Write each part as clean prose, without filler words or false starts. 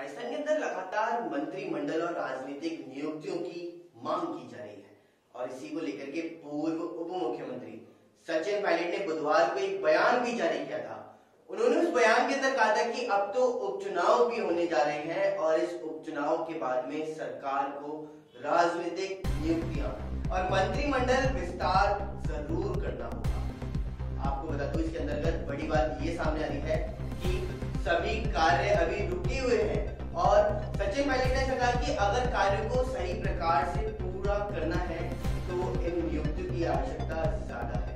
राजस्थान के अंदर लगातार मंत्रिमंडल और राजनीतिक नियुक्तियों की मांग की जा रही है और इसी को लेकर के पूर्व उप मुख्यमंत्री सचिन पायलट ने बुधवार को एक बयान भी जारी किया था। उन्होंने उस बयान के अंदर कहा था कि अब तो उपचुनाव भी होने जा रहे हैं और इस उपचुनाव के बाद में सरकार को राजनीतिक नियुक्तियां और मंत्रिमंडल विस्तार जरूर करना होगा। आपको बता दूं, इसके अंतर्गत बड़ी बात ये सामने आ रही है कि सभी कार्य अभी रुके हुए हैं और सचिन पायलट ने कहा कि अगर कार्य को सही प्रकार से पूरा करना है तो इन नियुक्तियों की आवश्यकता ज्यादा है।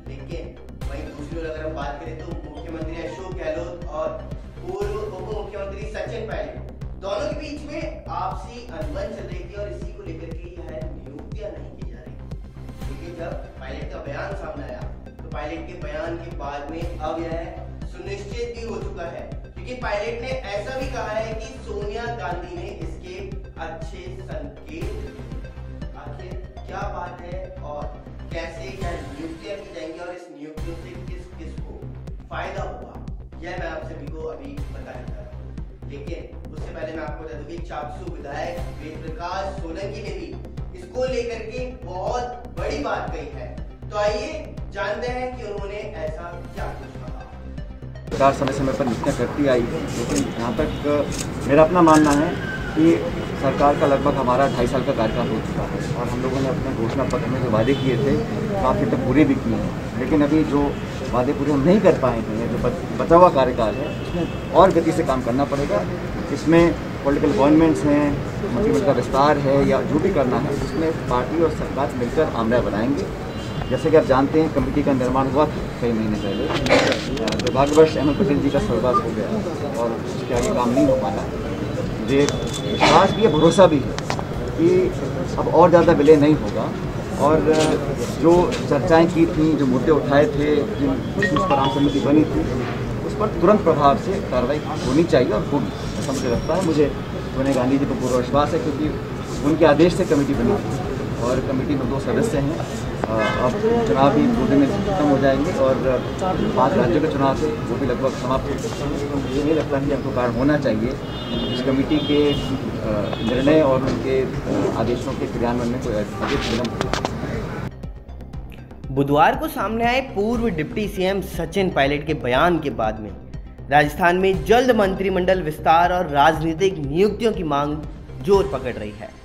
लेकिन वहीं दूसरी ओर अगर हम बात करें तो मुख्यमंत्री अशोक गहलोत और पूर्व उप मुख्यमंत्री सचिन पायलट दोनों के बीच में आपसी अनबन चल रही थी और इसी को लेकर के यह नियुक्तियां नहीं की जा रही। लेकिन जब पायलट का बयान सामने आया तो पायलट के बयान के बाद में अब यह सुनिश्चित भी हो चुका है, क्योंकि पायलट ने ऐसा भी कहा है कि सोनिया गांधी ने इसके अच्छे संकेत। आखिर क्या बात है और कैसे यह नियुक्तियां की जाएंगी और इस नियुक्तियों से किस किस को फायदा होगा, यह मैं आप सभी को अभी बताने जा रहा हूँ। लेकिन उससे पहले मैं आपको बता दूं कि चाकसू विधायक वेद प्रकाश सोलंकी ने भी इसको लेकर के बहुत बड़ी बात कही है। तो आइए जानते हैं कि उन्होंने ऐसा क्या कुछ कहा। सरकार समय समय पर नियुक्तियाँ करती आई, लेकिन यहाँ तक मेरा अपना मानना है कि सरकार का लगभग हमारा 2.5 साल का कार्यकाल हो चुका है और हम लोगों ने अपने घोषणा पत्र में जो वादे किए थे काफ़ी तक पूरे भी किए हैं। लेकिन अभी जो वादे पूरे हम नहीं कर पाए हैं, जो बचा हुआ कार्यकाल है, उसमें और गति से काम करना पड़ेगा। इसमें पॉलिटिकल अपॉइंटमेंट्स हैं, मंत्रिमंडल का विस्तार है या जो भी करना है, उसमें पार्टी और सरकार मिलकर आमला बनाएंगे। जैसे कि आप जानते हैं, कमेटी का निर्माण हुआ था कई महीने पहले। दुर्भाग्यवश अहमद पटेल जी का स्वर्गवास हो गया और उसके आगे काम नहीं हो पाया। मुझे विश्वास भी है, भरोसा भी है कि अब और ज़्यादा विलय नहीं होगा और जो चर्चाएं की थी, जो मुद्दे उठाए थे, जिस पर आम समिति बनी थी, उस पर तुरंत प्रभाव से कार्रवाई होनी चाहिए और होगी, ऐसा मुझे लगता है। मुझे सोनिया गांधी जी पर पूरा विश्वास है, क्योंकि उनके आदेश से कमेटी बनी थी और कमेटी में 2 सदस्य हैं। अब चुनाव भी 2 दिन में खत्म हो जाएंगे और 5 राज्यों के चुनाव से वो भी लगभग समाप्त हो जाएंगे। मुझे नहीं लगता कि हमको कारण होना चाहिए इस कमेटी के निर्णय और उनके आदेशों के क्रियान्वयन में कोई अधिक विलंब। बुधवार को सामने आए पूर्व डिप्टी सीएम सचिन पायलट के बयान के बाद में राजस्थान में जल्द मंत्रिमंडल विस्तार और राजनीतिक नियुक्तियों की मांग जोर पकड़ रही है।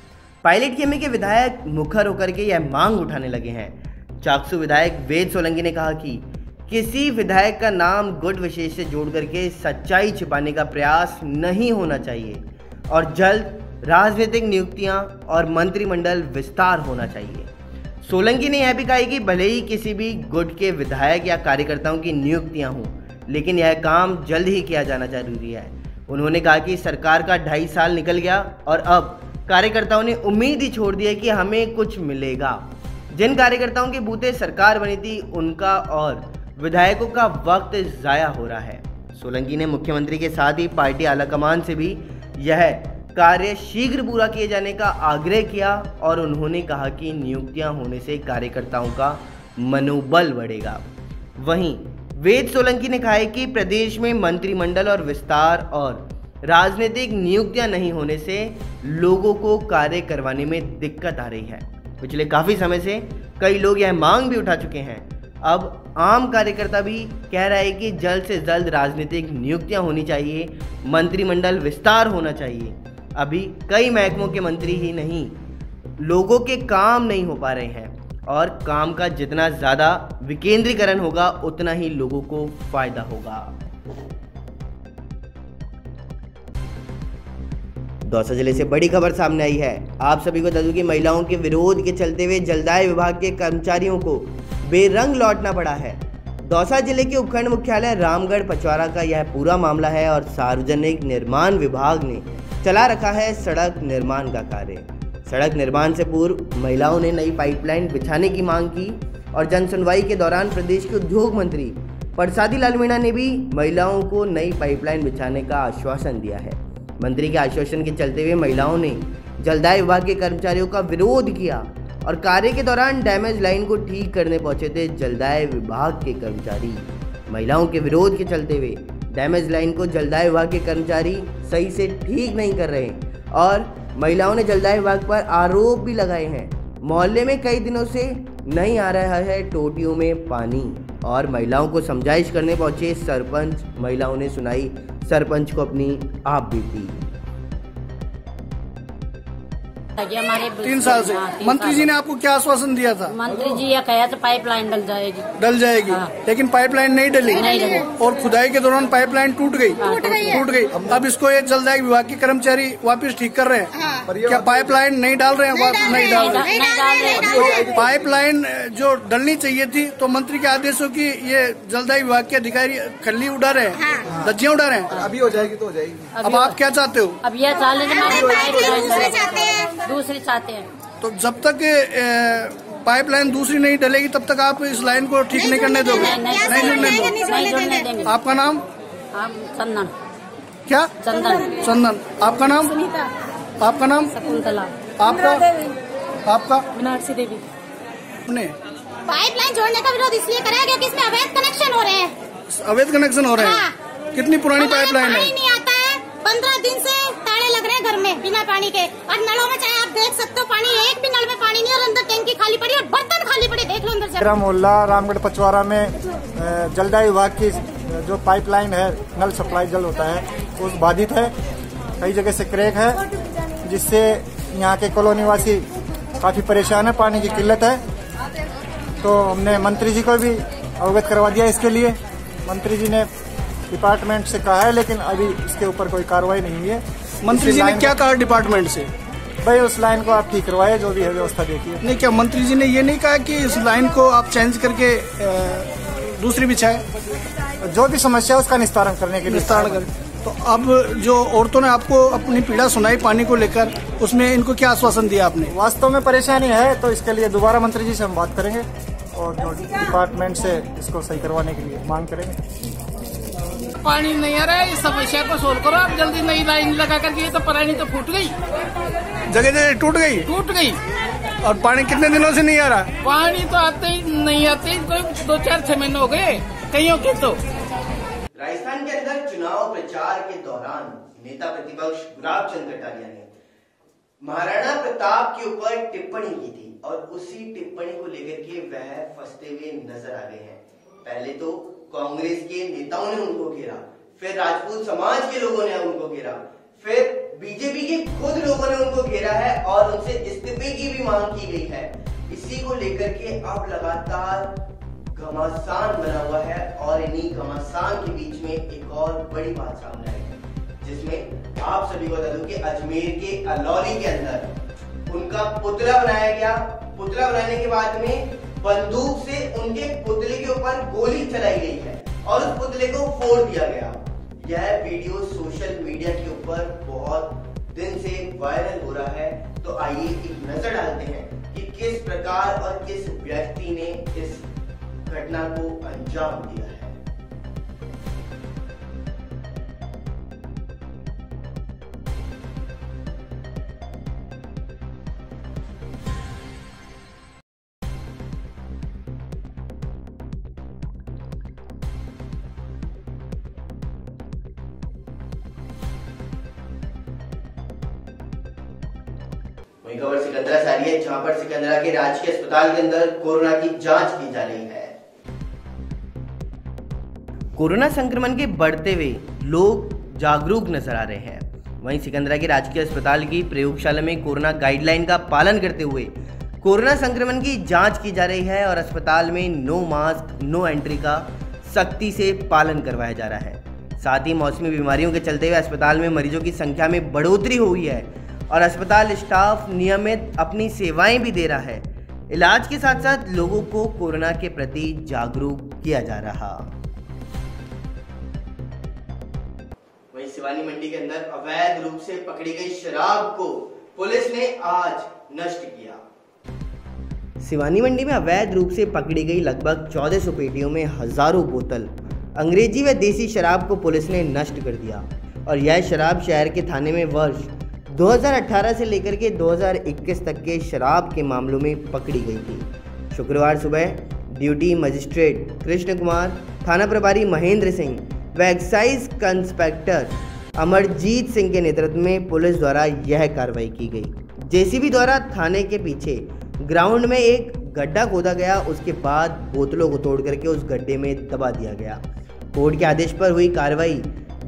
पायलट के के विधायक मुखर होकर के यह मांग उठाने लगे हैं। चाकसू विधायक वेद सोलंकी ने कहा कि किसी विधायक का नाम गुट विशेष से जोड़ करके सच्चाई छिपाने का प्रयास नहीं होना चाहिए और जल्द राजनीतिक नियुक्तियां और मंत्रिमंडल विस्तार होना चाहिए। सोलंकी ने यह भी कहा कि भले ही किसी भी गुट के विधायक या कार्यकर्ताओं की नियुक्तियां हों, लेकिन यह काम जल्द ही किया जाना जरूरी है। उन्होंने कहा कि सरकार का 2.5 साल निकल गया और अब कार्यकर्ताओं ने उम्मीद ही छोड़ दी है कि हमें कुछ मिलेगा। जिन कार्यकर्ताओं के बूते सरकार बनी थी, उनका और विधायकों का वक्त जाया हो रहा है। सोलंकी ने मुख्यमंत्री के साथ ही पार्टी आलाकमान से भी यह कार्य शीघ्र पूरा किए जाने का आग्रह किया और उन्होंने कहा कि नियुक्तियां होने से कार्यकर्ताओं का मनोबल बढ़ेगा। वहीं वेद सोलंकी ने कहा है कि प्रदेश में मंत्रिमंडल और विस्तार और राजनीतिक नियुक्तियां नहीं होने से लोगों को कार्य करवाने में दिक्कत आ रही है। पिछले काफ़ी समय से कई लोग यह मांग भी उठा चुके हैं। अब आम कार्यकर्ता भी कह रहा है कि जल्द से जल्द राजनीतिक नियुक्तियां होनी चाहिए, मंत्रिमंडल विस्तार होना चाहिए। अभी कई महकमों के मंत्री ही नहीं, लोगों के काम नहीं हो पा रहे हैं और काम का जितना ज़्यादा विकेंद्रीकरण होगा उतना ही लोगों को फायदा होगा। दौसा जिले से बड़ी खबर सामने आई है। आप सभी को बता दूं कि महिलाओं के विरोध के चलते हुए जलदाय विभाग के कर्मचारियों को बेरंग लौटना पड़ा है। दौसा जिले के उपखंड मुख्यालय रामगढ़ पचवारा का यह पूरा मामला है और सार्वजनिक निर्माण विभाग ने चला रखा है सड़क निर्माण का कार्य। सड़क निर्माण से पूर्व महिलाओं ने नई पाइपलाइन बिछाने की मांग की और जन सुनवाई के दौरान प्रदेश के उद्योग मंत्री परसादी लाल मीणा ने भी महिलाओं को नई पाइपलाइन बिछाने का आश्वासन दिया है। मंत्री के आश्वासन के चलते हुए महिलाओं ने जलदाय विभाग के कर्मचारियों का विरोध किया और कार्य के दौरान डैमेज लाइन को ठीक करने पहुंचे थे जलदाय विभाग के कर्मचारी। महिलाओं के विरोध के चलते हुए डैमेज लाइन को जलदाय विभाग के कर्मचारी सही से ठीक नहीं कर रहे और महिलाओं ने जलदाय विभाग पर आरोप भी लगाए हैं। मोहल्ले में कई दिनों से नहीं आ रहा है टोटियों में पानी और महिलाओं को समझाइश करने पहुंचे सरपंच। महिलाओं ने सुनाई सरपंच को अपनी आप बीती। 3 साल से मंत्री जी ने आपको क्या आश्वासन दिया था? मंत्री जी ये कहा था पाइपलाइन डल जाएगी। हाँ। लेकिन पाइपलाइन नहीं डली और खुदाई के दौरान पाइपलाइन टूट गई। अब इसको ये जलदाय विभाग के कर्मचारी वापस ठीक कर रहे हैं। हाँ। क्या पाइपलाइन नहीं डाल रहे हैं? नहीं डाल रहे। पाइपलाइन जो डलनी चाहिए थी तो मंत्री के आदेशों की ये जलदाय विभाग के अधिकारी खल्ली उड़ा रहे हैं, धज्जियां उड़ा रहे हैं। अभी हो जाएगी तो हो जाएगी। अब आप क्या चाहते हो? अब यह दूसरी चाहते हैं। तो जब तक पाइपलाइन दूसरी नहीं डलेगी तब तक आप इस लाइन को ठीक नहीं करने दोगे? नहीं जुड़ने देंगे। आपका नाम? चंदन। क्या? चंदन। आपका नाम? आपका नाम? शकुंतला। आपका? मीनाक्षी देवी। अपने पाइपलाइन जोड़ने का विरोध इसलिए करा गया कि इसमें अवैध कनेक्शन हो रहे हैं। अवैध कनेक्शन हो रहे हैं? कितनी पुरानी पाइपलाइन है? नहीं आता है, 15 दिन से ताले लग रहे हैं घर में बिना पानी के। और नलों में चाहे आप देख सकते हो पानी, एक भी नल में पानी नहीं और अंदर टैंकी खाली पड़ी और बर्तन खाली पड़े, देख लो अंदर से। मेरा मोहल्ला रामगढ़ पचवारा में जलदाय विभाग की जो पाइपलाइन है, नल सप्लाई जल होता है, वो बाधित है। कई जगह से क्रैक है जिससे यहाँ के कॉलोनी वासी काफी परेशान है, पानी की किल्लत है। तो हमने मंत्री जी को भी अवगत करवा दिया इसके लिए। मंत्री जी ने डिपार्टमेंट से कहा है लेकिन अभी इसके ऊपर कोई कार्रवाई नहीं हुई है। मंत्री जी ने क्या कहा डिपार्टमेंट से? भाई उस लाइन को आप ठीक करवाए, जो भी है व्यवस्था देखिए। नहीं, क्या मंत्री जी ने ये नहीं कहा कि इस लाइन को आप चेंज करके दूसरी बिछाए? जो भी समस्या है उसका निस्तारण करने के लिए निस्तारण करें। तो अब जो औरतों ने आपको अपनी पीड़ा सुनाई पानी को लेकर, उसमें इनको क्या आश्वासन दिया आपने? वास्तव में परेशानी है तो इसके लिए दोबारा मंत्री जी से हम बात करेंगे और जो डिपार्टमेंट से इसको सही करवाने के लिए मांग करेंगे। पानी नहीं आ रहा है, इस समस्या को सोल्व करो आप जल्दी। नई लाइन लगा करके ये तो पानी तो फूट गई, जगह जगह टूट गई। और पानी कितने दिनों से नहीं आ रहा? पानी तो आते ही नहीं आते, कोई 2-4-6 महीने हो गए कईयों के। तो राजस्थान के अंदर चुनाव प्रचार के दौरान नेता प्रतिपक्ष गुलाब चंद कटारिया ने महाराणा प्रताप के ऊपर टिप्पणी की थी और उसी टिप्पणी को लेकर के वह फंसते हुए नजर आ गए हैं। पहले तो कांग्रेस के नेताओं ने उनको घेरा, फिर राजपूत समाज के लोगों ने उनको घेरा, फिर बीजेपी के खुद लोगों ने उनको घेरा है और उनसे इस्तीफे की भी मांग की गई है। इसी को लेकर के अब लगातार घमासान बना हुआ है और इन्हीं घमासान के बीच में एक और बड़ी बात सामने आई है, जिसमें आप सभी को बता दूं कि अजमेर के अलौली के अंदर उनका पुतला बनाया गया। पुतला बनाने के बाद में बंदूक से उनके पुतले के ऊपर गोली चलाई गई है और उस पुतले को फोड़ दिया गया। यह वीडियो सोशल मीडिया के ऊपर बहुत दिन से वायरल हो रहा है। तो आइए एक नजर डालते हैं कि किस प्रकार और किस व्यक्ति ने इस घटना को अंजाम दिया है। वही खबर सिकंदरा से आ रही है, जहां पर सिकंदरा के राजकीय अस्पताल के अंदर कोरोना की जांच की जा रही है। कोरोना संक्रमण के बढ़ते हुए लोग जागरूक नजर आ रहे हैं। वहीं सिकंदरा के राजकीय अस्पताल की प्रयोगशाला में कोरोना गाइडलाइन का पालन करते हुए कोरोना संक्रमण की जांच की जा रही है और अस्पताल में नो मास्क नो एंट्री का सख्ती से पालन करवाया जा रहा है। साथ ही मौसमी बीमारियों के चलते हुए अस्पताल में मरीजों की संख्या में बढ़ोतरी हुई है और अस्पताल स्टाफ नियमित अपनी सेवाएं भी दे रहा है। इलाज के साथ साथ लोगों को कोरोना के प्रति जागरूक किया जा रहा। वहीं सिवानी मंडी के अंदर अवैध रूप से पकड़ी गई शराब को पुलिस ने आज नष्ट किया। सिवानी मंडी में अवैध रूप से पकड़ी गई लगभग 1400 पेटियों में हजारों बोतल अंग्रेजी व देसी शराब को पुलिस ने नष्ट कर दिया और यह शराब शहर के थाने में वर्ष 2018 से लेकर के 2021 तक के शराब के मामलों में पकड़ी गई थी। शुक्रवार सुबह ड्यूटी मजिस्ट्रेट कृष्ण कुमार, थाना प्रभारी महेंद्र सिंह, व एक्साइज इंस्पेक्टर अमरजीत सिंह के नेतृत्व में पुलिस द्वारा यह कार्रवाई की गई। जेसीबी द्वारा थाने के पीछे ग्राउंड में एक गड्ढा खोदा गया, उसके बाद बोतलों को तोड़ करके उस गड्ढे में दबा दिया गया। कोर्ट के आदेश पर हुई कार्रवाई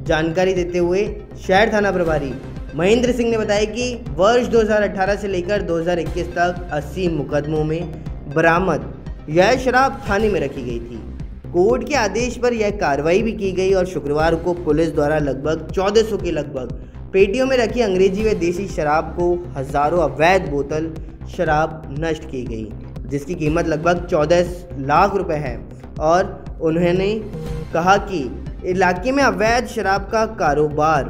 जानकारी देते हुए शहर थाना प्रभारी महेंद्र सिंह ने बताया कि वर्ष 2018 से लेकर 2021 तक 80 मुकदमों में बरामद यह शराब थाने में रखी गई थी। कोर्ट के आदेश पर यह कार्रवाई भी की गई और शुक्रवार को पुलिस द्वारा लगभग 1400 के लगभग पेटियों में रखी अंग्रेजी व देसी शराब को हजारों अवैध बोतल शराब नष्ट की गई, जिसकी कीमत लगभग 14 लाख रुपए है। और उन्होंने कहा कि इलाके में अवैध शराब का कारोबार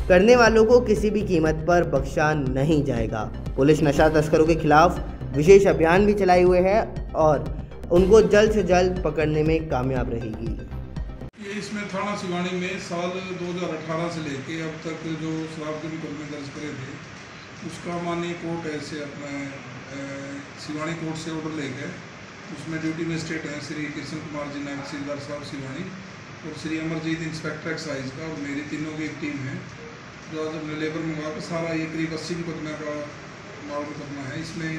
करने वालों को किसी भी कीमत पर बख्शा नहीं जाएगा। पुलिस नशा तस्करों के खिलाफ विशेष अभियान भी चलाए हुए है और उनको जल्द से जल्द पकड़ने में कामयाब रहेगी। ये इसमें थाना सिवानी में साल 2018 से लेके अब तक जो शराब के मुकदमे दर्ज करे थे, उसका माननीय कोर्ट ऐसे अपना सिवानी कोर्ट से ऑर्डर ले गए। उसमें ड्यूटी मजिस्ट्रेट हैं श्री कृष्ण कुमार जी नायब तहसीलदार साहब सिवानी और श्री अमरजीत इंस्पेक्टर एक्साइज का, और मेरी तीनों की एक टीम है जो आज हमने लेबर मंगवा कर सारा ये करीब 80 मुकदमे का माल मुकदमा है। इसमें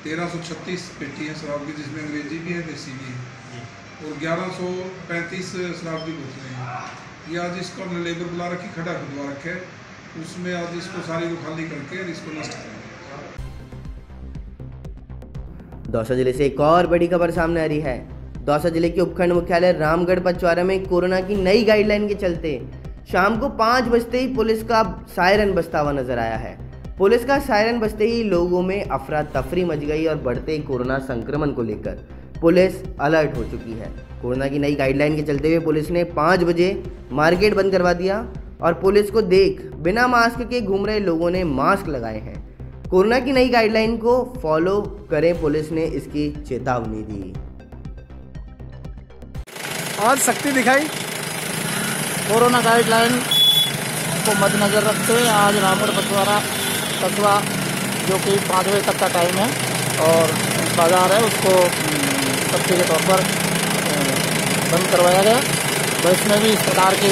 1336 पेटी है शराब की, जिसमें अंग्रेजी भी है देसी भी है, और 1135 शराब की बोतलें हैं। ये आज इसको हमने लेबर बुला रखी, खड़ा खुदवा रखे, उसमें आज इसको सारी को खाली करके इसको नष्ट करेंगे। दौसा जिले से एक और बड़ी खबर सामने आ रही है। दौसा जिले के उपखंड मुख्यालय रामगढ़ पचवारा में कोरोना की नई गाइडलाइन के चलते शाम को 5 बजते ही पुलिस का सायरन बजता हुआ नजर आया है। पुलिस का सायरन बजते ही लोगों में अफरा तफरी मच गई और बढ़ते कोरोना संक्रमण को लेकर पुलिस अलर्ट हो चुकी है। कोरोना की नई गाइडलाइन के चलते हुए पुलिस ने 5 बजे मार्केट बंद करवा दिया और पुलिस को देख बिना मास्क के घूम रहे लोगों ने मास्क लगाए हैं। कोरोना की नई गाइडलाइन को फॉलो करें, पुलिस ने इसकी चेतावनी दी। आज शक्ति दिखाई। कोरोना गाइडलाइन को मद्देनजर रखते हुए आज रामगढ़ पचवारा कस्बा, जो कि 5 बजे तक का टाइम है, और बाज़ार है उसको सख्ती के तौर पर बंद करवाया गया। तो इसमें भी इस प्रकार की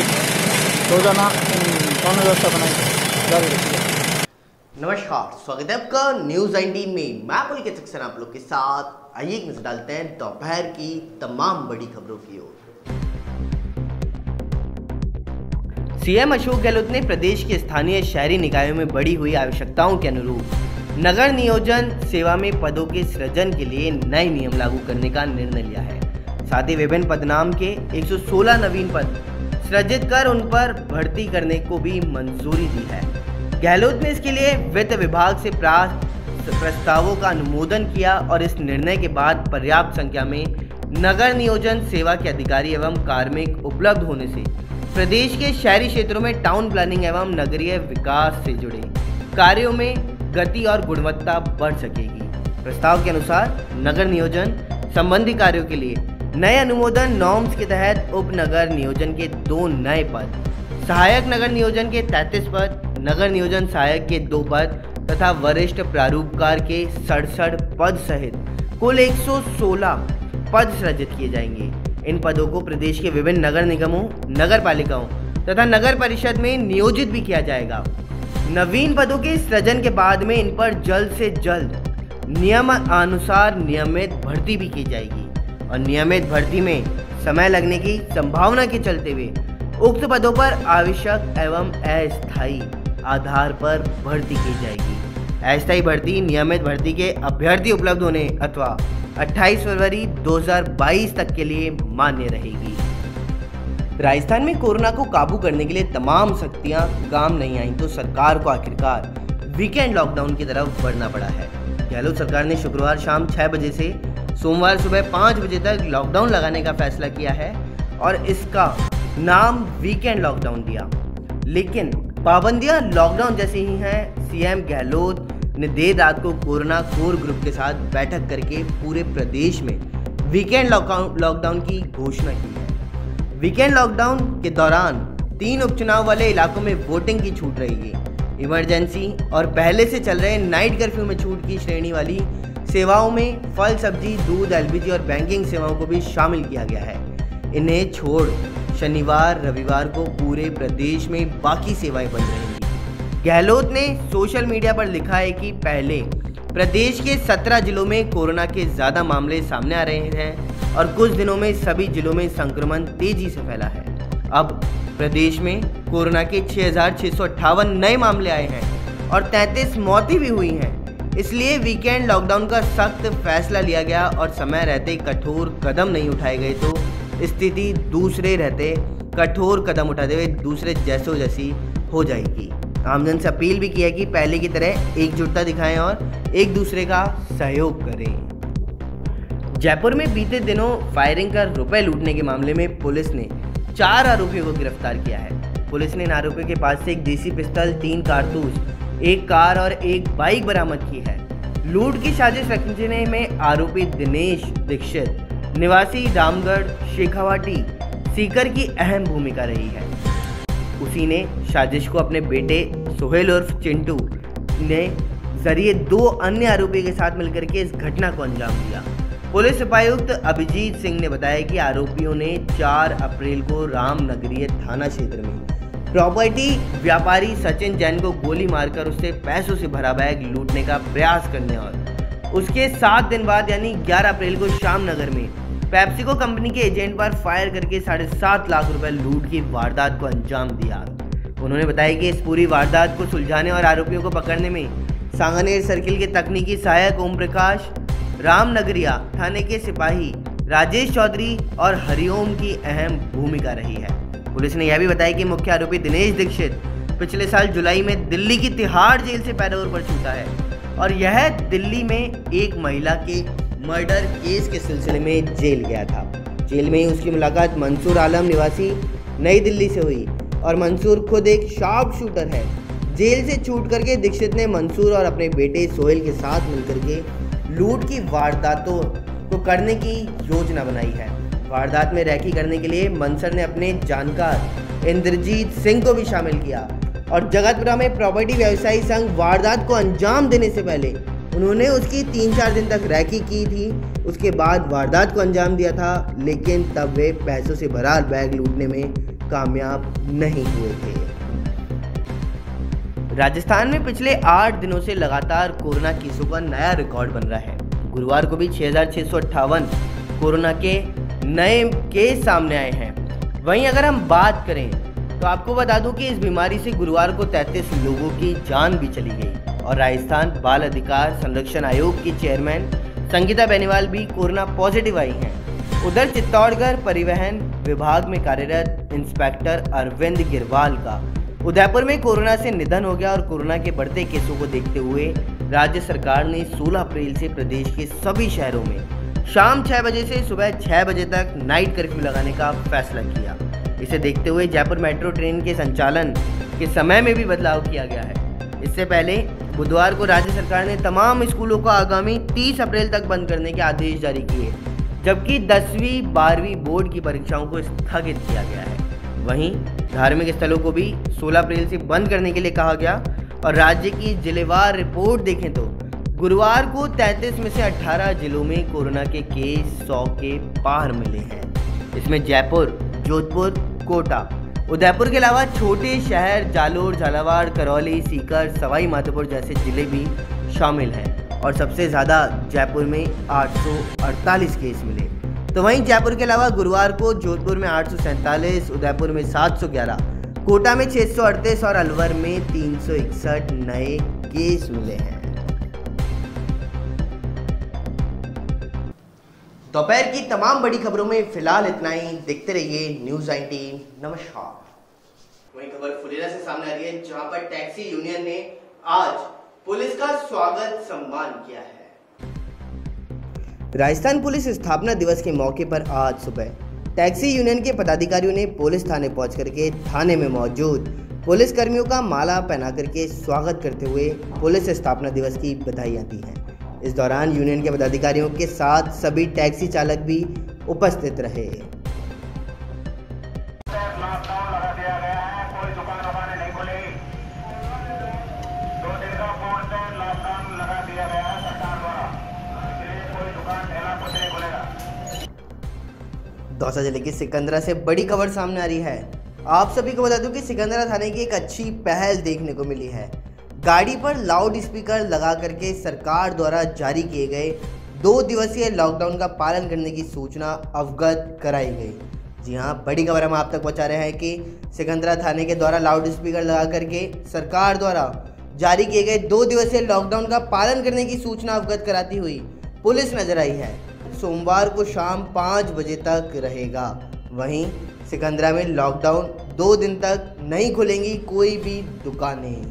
रोजाना कानून व्यवस्था बनाई जारी रखी है। नमस्कार, स्वागत है आपका न्यूज़ 19 में। मैं पुलकित सक्सेना आप लोग के साथ। आइए एक नजर डालते हैं दोपहर की तमाम बड़ी खबरों की ओर। सीएम अशोक गहलोत ने प्रदेश के स्थानीय शहरी निकायों में बढ़ी हुई आवश्यकताओं के अनुरूप नगर नियोजन सेवा में पदों के सृजन के लिए नए नियम लागू करने का निर्णय लिया है। साथ ही विभिन्न पदनाम के 116 नवीन पद सृजित कर उन पर भर्ती करने को भी मंजूरी दी है। गहलोत ने इसके लिए वित्त विभाग से प्राप्त प्रस्तावों का अनुमोदन किया और इस निर्णय के बाद पर्याप्त संख्या में नगर नियोजन सेवा के अधिकारी एवं कार्मिक उपलब्ध होने से प्रदेश के शहरी क्षेत्रों में टाउन प्लानिंग एवं नगरीय विकास से जुड़े कार्यों में गति और गुणवत्ता बढ़ सकेगी। प्रस्ताव के अनुसार नगर नियोजन संबंधी कार्यों के लिए नए अनुमोदन नॉर्म्स के तहत उप नगर नियोजन के 2 नए पद, सहायक नगर नियोजन के 33 पद, नगर नियोजन सहायक के 2 पद तथा वरिष्ठ प्रारूपकार के 67 पद सहित कुल 116 पद सृजित किए जाएंगे। इन पदों को प्रदेश के विभिन्न नगर निगमों, नगर पालिकाओं तथा नगर परिषद में नियोजित भी किया जाएगा। नवीन पदों के सृजन के बाद में इन पर जल्द से जल्द नियम अनुसार नियमित भर्ती भी की जाएगी और नियमित भर्ती में समय लगने की संभावना के चलते हुए उक्त पदों पर आवश्यक एवं अस्थायी आधार पर भर्ती की जाएगी। अस्थायी भर्ती नियमित भर्ती के अभ्यर्थी उपलब्ध होने अथवा 28 फरवरी 2022 तक के लिए मान्य रहेगी। राजस्थान में कोरोना को काबू करने के लिए तमाम शक्तियां काम नहीं आई तो सरकार को आखिरकार वीकेंड लॉकडाउन की तरफ बढ़ना पड़ा है। गहलोत सरकार ने शुक्रवार शाम 6 बजे से सोमवार सुबह 5 बजे तक लॉकडाउन लगाने का फैसला किया है और इसका नाम वीकेंड लॉकडाउन दिया। लेकिन पाबंदियां लॉकडाउन जैसी ही हैं। सीएम गहलोत ने देर रात को कोरोना कोर ग्रुप के साथ बैठक करके पूरे प्रदेश में वीकेंड लॉकडाउन की घोषणा की है। वीकेंड लॉकडाउन के दौरान 3 उपचुनाव वाले इलाकों में वोटिंग की छूट रहेगी। इमरजेंसी और पहले से चल रहे नाइट कर्फ्यू में छूट की श्रेणी वाली सेवाओं में फल, सब्जी, दूध, एलपीजी और बैंकिंग सेवाओं को भी शामिल किया गया है। इन्हें छोड़ शनिवार रविवार को पूरे प्रदेश में बाकी सेवाएं बंद रहेंगी। गहलोत ने सोशल मीडिया पर लिखा है कि पहले प्रदेश के 17 जिलों में कोरोना के ज़्यादा मामले सामने आ रहे हैं और कुछ दिनों में सभी जिलों में संक्रमण तेजी से फैला है। अब प्रदेश में कोरोना के 6,658 नए मामले आए हैं और 33 मौतें भी हुई हैं। इसलिए वीकेंड लॉकडाउन का सख्त फैसला लिया गया और समय रहते कठोर कदम नहीं उठाए गए तो स्थिति दूसरे रहते कठोर कदम उठाते हुए दूसरे जैसों जैसी हो जाएगी। आमजन से अपील भी की है कि पहले की तरह एकजुटता दिखाएं और एक दूसरे का सहयोग करें। जयपुर में बीते दिनों फायरिंग कर रुपए लूटने के मामले में पुलिस ने 4 आरोपियों को गिरफ्तार किया है। पुलिस ने इन आरोपियों के पास से एक देसी पिस्तौल, 3 कारतूस, एक कार और एक बाइक बरामद की है। लूट की साजिश रचने में आरोपी दिनेश दीक्षित निवासी रामगढ़ शेखावाटी सीकर की अहम भूमिका रही है। उसी ने साजिश को अपने बेटे सोहेल उर्फ चिंटू ने जरिए 2 अन्य आरोपियों के साथ मिलकर के इस घटना को अंजाम दिया। पुलिस उपायुक्त अभिजीत सिंह ने बताया कि आरोपियों ने 4 अप्रैल को रामनगरीय थाना क्षेत्र में प्रॉपर्टी व्यापारी सचिन जैन को गोली मारकर उससे पैसों से भरा बैग लूटने का प्रयास करने और उसके 7 दिन बाद यानी 11 अप्रैल को श्यामनगर में पेप्सिको कंपनी के एजेंट पर फायर करके 7.5 लाख रुपए लूट की वारदात को अंजाम दिया। उन्होंने बताया कि इस पूरी वारदात को सुलझाने और आरोपियों को पकड़ने में सांगानेर सर्किल के तकनीकी सहायक ओम प्रकाश, रामनगरिया थाने के सिपाही राजेश चौधरी और हरिओम की अहम भूमिका रही है। पुलिस ने यह भी बताया कि मुख्य आरोपी दिनेश दीक्षित पिछले साल जुलाई में दिल्ली की तिहाड़ जेल से पैरोल पर छूटा है और यह दिल्ली में एक महिला के मर्डर केस के सिलसिले में जेल गया था। जेल में ही उसकी मुलाकात मंसूर आलम निवासी नई दिल्ली से हुई और मंसूर खुद एक शार्प शूटर है। जेल से छूट करके दीक्षित ने मंसूर और अपने बेटे सोहेल के साथ मिलकर के लूट की वारदातों को करने की योजना बनाई है। वारदात में रैकी करने के लिए मंसूर ने अपने जानकार इंद्रजीत सिंह को भी शामिल किया और जगतपुरा में प्रॉपर्टी व्यवसायी संघ वारदात को अंजाम देने से पहले उन्होंने उसकी 3-4 दिन तक रैकी की थी। उसके बाद वारदात को अंजाम दिया था, लेकिन तब वे पैसों से भरा बैग लूटने में कामयाब नहीं हुए थे। राजस्थान में पिछले 8 दिनों से लगातार कोरोना केसों का नया रिकॉर्ड बन रहा है। गुरुवार को भी 6,658 कोरोना के नए केस सामने आए हैं। वहीं अगर हम बात करें तो आपको बता दूं कि इस बीमारी से गुरुवार को 33 लोगों की जान भी चली गई और राजस्थान बाल अधिकार संरक्षण आयोग की चेयरमैन संगीता बेनीवाल भी कोरोना पॉजिटिव आई हैं। उधर चित्तौड़गढ़ परिवहन विभाग में कार्यरत इंस्पेक्टर अरविंद गिरवाल का उदयपुर में कोरोना से निधन हो गया और कोरोना के बढ़ते केसों को देखते हुए राज्य सरकार ने 16 अप्रैल से प्रदेश के सभी शहरों में शाम 6 बजे से सुबह 6 बजे तक नाइट कर्फ्यू लगाने का फैसला किया। इसे देखते हुए जयपुर मेट्रो ट्रेन के संचालन के समय में भी बदलाव किया गया है। इससे पहले बुधवार को राज्य सरकार ने तमाम स्कूलों को आगामी 30 अप्रैल तक बंद करने के आदेश जारी किए, जबकि 10वीं 12वीं बोर्ड की परीक्षाओं को स्थगित किया गया है। वहीं धार्मिक स्थलों को भी 16 अप्रैल से बंद करने के लिए कहा गया और राज्य की जिलेवार रिपोर्ट देखें तो गुरुवार को 33 में से 18 जिलों में कोरोना के केस 100 के पार मिले हैं। इसमें जयपुर, जोधपुर, कोटा, उदयपुर के अलावा छोटे शहर जालोर, झालावाड़, करौली, सीकर, सवाई माधोपुर जैसे जिले भी शामिल हैं और सबसे ज़्यादा जयपुर में 848 केस मिले। तो वहीं जयपुर के अलावा गुरुवार को जोधपुर में 847, उदयपुर में 711, कोटा में 638 और अलवर में 361 नए केस मिले हैं। दोपहर की तमाम बड़ी खबरों में फिलहाल इतना ही। देखते रहिए न्यूज़ 19। नमस्कार। वही खबर फुलेरा से सामने आ रही है, जहां पर टैक्सी यूनियन ने आज पुलिस का स्वागत सम्मान किया है। राजस्थान पुलिस स्थापना दिवस के मौके पर आज सुबह टैक्सी यूनियन के पदाधिकारियों ने पुलिस थाने पहुंच करके थाने में मौजूद पुलिस कर्मियों का माला पहना करके स्वागत करते हुए पुलिस स्थापना दिवस की बधाइयां दी हैं। इस दौरान यूनियन के पदाधिकारियों के साथ सभी टैक्सी चालक भी उपस्थित रहे। दौसा जिले के सिकंदरा से बड़ी खबर सामने आ रही है। आप सभी को बता दूं कि सिकंदरा थाने की एक अच्छी पहल देखने को मिली है। गाड़ी पर लाउड स्पीकर लगा करके सरकार द्वारा जारी किए गए 2 दिवसीय लॉकडाउन का पालन करने की सूचना अवगत कराई गई। जी हां, बड़ी खबर हम आप तक पहुंचा रहे हैं कि सिकंदरा थाने के द्वारा लाउड स्पीकर लगा करके सरकार द्वारा जारी किए गए 2 दिवसीय लॉकडाउन का पालन करने की सूचना अवगत कराती हुई पुलिस नजर आई है। सोमवार को शाम 5 बजे तक रहेगा। वहीं सिकंदरा में लॉकडाउन 2 दिन तक नहीं खुलेंगी कोई भी दुकानें।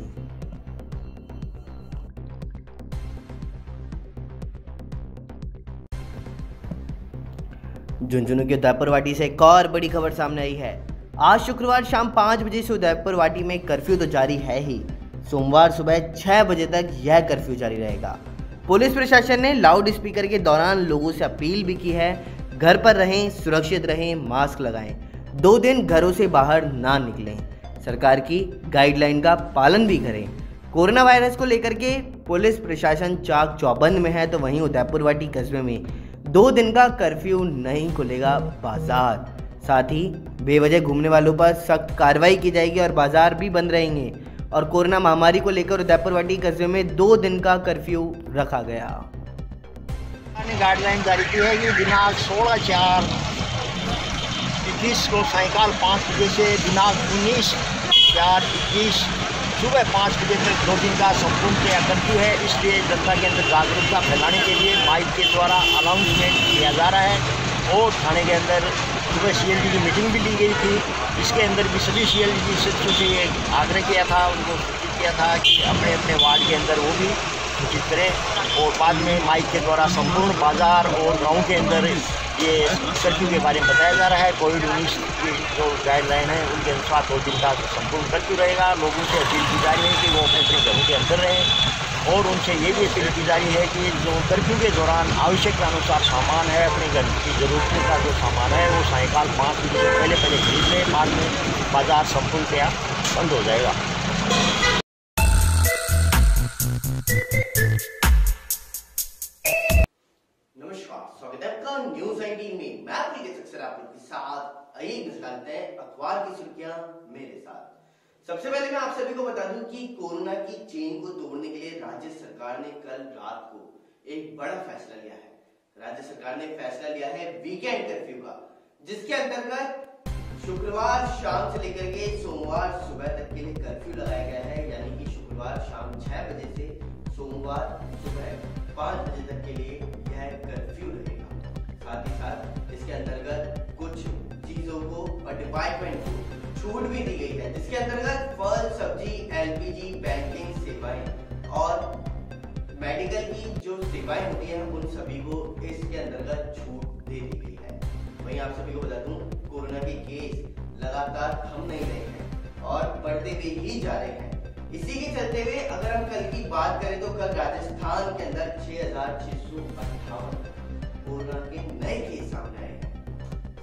झुंझुनू की उदयपुरवाटी से एक और बड़ी खबर सामने आई है। आज शुक्रवार शाम 5 बजे से उदयपुरवाटी में कर्फ्यू तो जारी है ही, सोमवार सुबह 6 बजे तक यह कर्फ्यू जारी रहेगा। पुलिस प्रशासन ने लाउड स्पीकर के दौरान लोगों से अपील भी की है, घर पर रहें, सुरक्षित रहें, मास्क लगाएं, 2 दिन घरों से बाहर ना निकलें, सरकार की गाइडलाइन का पालन भी करें। कोरोना वायरस को लेकर के पुलिस प्रशासन चाक चौबंद में है, तो वहीं उदयपुरवाटी कस्बे में 2 दिन का कर्फ्यू नहीं खुलेगा बाजार। साथ ही बेवजह घूमने वालों पर सख्त कार्रवाई की जाएगी और बाजार भी बंद रहेंगे। और कोरोना महामारी को लेकर उदयपुरवाटी कस्बे में 2 दिन का कर्फ्यू रखा गया। गाइडलाइन जारी की है कि दिनांक 16/4/21 को सायंकाल 5 बजे से दिनांक 19/4/21 सुबह 5 बजे तक 2 दिन का संपूर्ण कर्फ्यू है। इसलिए जनता के अंदर जागरूकता फैलाने के लिए माइक के द्वारा अनाउंसमेंट किया जा रहा है। और थाने के अंदर सुबह CLD की मीटिंग भी ली गई थी। इसके अंदर भी सभी CLD सदस्यों से ये आग्रह किया था, उनको सूचित किया था कि अपने अपने वार्ड के अंदर वो भी सूचित करें। और बाद में माइक के द्वारा संपूर्ण बाज़ार और गाँव के अंदर ये कर्फ्यू के बारे में बताया जा रहा है। कोविड-19 की जो गाइडलाइन है उनके अनुसार 2 दिन का संपूर्ण कर्फ्यू रहेगा। लोगों से अपील की जा रही है कि वो अपने अपने घरों के अंदर रहें। और उनसे ये भी अपील की जा रही है कि जो कर्फ्यू के दौरान आवश्यक के अनुसार सामान है, अपने घर की ज़रूरतों का जो सामान है वो सायंकाल 5 बजे से पहले खरीद लें। बाद में बाज़ार संपूर्णतया बंद हो जाएगा। नमस्कार, स्वागत है आपका न्यूज़ 19 में। मैं आपके साथ एक नजर डालते हैं अखबार की सुर्खियां मेरे साथ। सबसे पहले मैं आप सभी को बता दूं कि कोरोना की चेन को तोड़ने के लिए राज्य सरकार ने कल रात को एक बड़ा फैसला लिया है। राज्य सरकार ने फैसला लिया है वीकेंड कर्फ्यू का, जिसके अंतर्गत शुक्रवार शाम से लेकर के सोमवार सुबह तक के लिए कर्फ्यू लगाया गया है। यानी कि शुक्रवार शाम 6 बजे से सोमवार सुबह 5 बजे तक के लिए यह कर्फ्यू रहेगा। साथ ही साथ इसके अंतर्गत कुछ चीजों को और डिपार्टमेंट को छूट भी दी गई है, जिसके अंतर्गत फल, सब्जी, LPG, बैंकिंग सेवाएं और मेडिकल की जो सेवाएं होती हैं उन सभी को इसके अंतर्गत छूट दे दी गई है। वहीं आप सभी को बता दूं, कोरोना के केस लगातार थम नहीं रहे हैं और बढ़ते हुए ही जा रहे हैं। इसी के चलते हुए अगर हम कल की बात करें तो कल राजस्थान के अंदर 6,658 कोरोना के नए केस सामने आए हैं।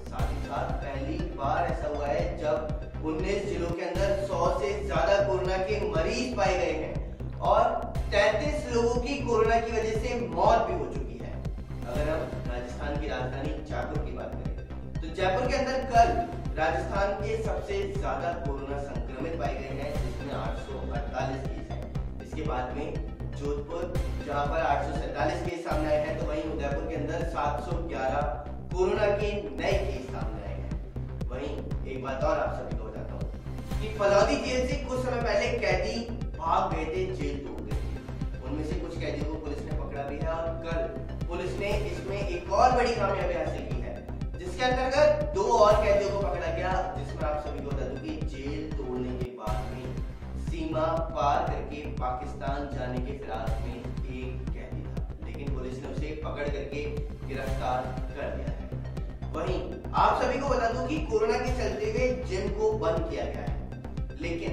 साथ ही साथ पहली बार ऐसा हुआ है जब 19 जिलों के अंदर 100 से ज्यादा कोरोना के मरीज पाए गए हैं और 33 लोगों की कोरोना की वजह से मौत भी हो चुकी है। अगर हम राजस्थान की राजधानी जयपुर की बात करें तो जयपुर के अंदर कल राजस्थान के सबसे ज्यादा कोरोना संक्रमित पाए गए हैं, जिसमें 848 केस हैं। इसके बाद में जोधपुर, जहां पर 847 केस सामने आए हैं, तो वहीं उदयपुर के अंदर 711 कोरोना के नए केस सामने आए हैं। वहीं एक बात और आप सभी को बताता हूँ कि फलौदी जेल से कुछ समय पहले कैदी भाग गए थे, जेल तोड़ गए थे। उनमें से कुछ कैदियों को पुलिस ने पकड़ा भी है और कल पुलिस ने इसमें एक और बड़ी कामयाबी हासिल की है, जिसके अंतर्गत 2 और कैदियों को पकड़ा गया। जिसमें आप सभी को बता दूं कि जेल तोड़ने के बाद में सीमा पार करके पाकिस्तान जाने के फिराक में एक कैदी था, लेकिन पुलिस ने उसे पकड़ करके गिरफ्तार कर लिया है। वहीं आप सभी को बता दूं कि कोरोना के चलते हुए जिम को बंद किया गया है, लेकिन